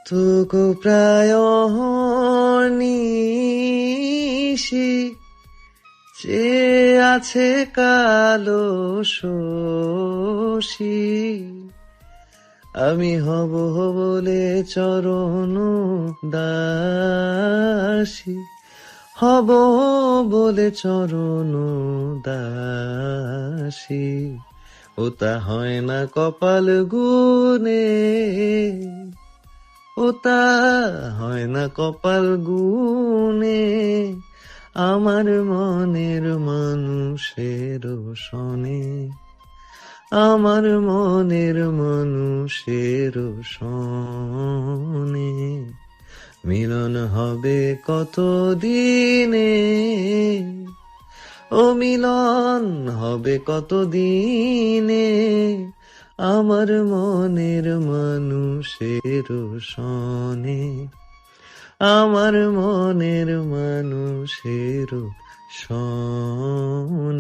তুকু প্রায় নিশি চেয়ে আছে কালো শশী, আমি হব বলে চরণ দাসী, হব বলে চরণ দাসী। ওটা হয় না কপাল গুনে, ওটা হয় না কপাল গুনে, আমার মনের মানুষের সনে, আমার মনের মানুষের সনে। মিলন হবে কত দিনে, ও মিলন হবে কত দিনে, আমার মনের মানুষের সনে, আমার মনের মানুষের সনে।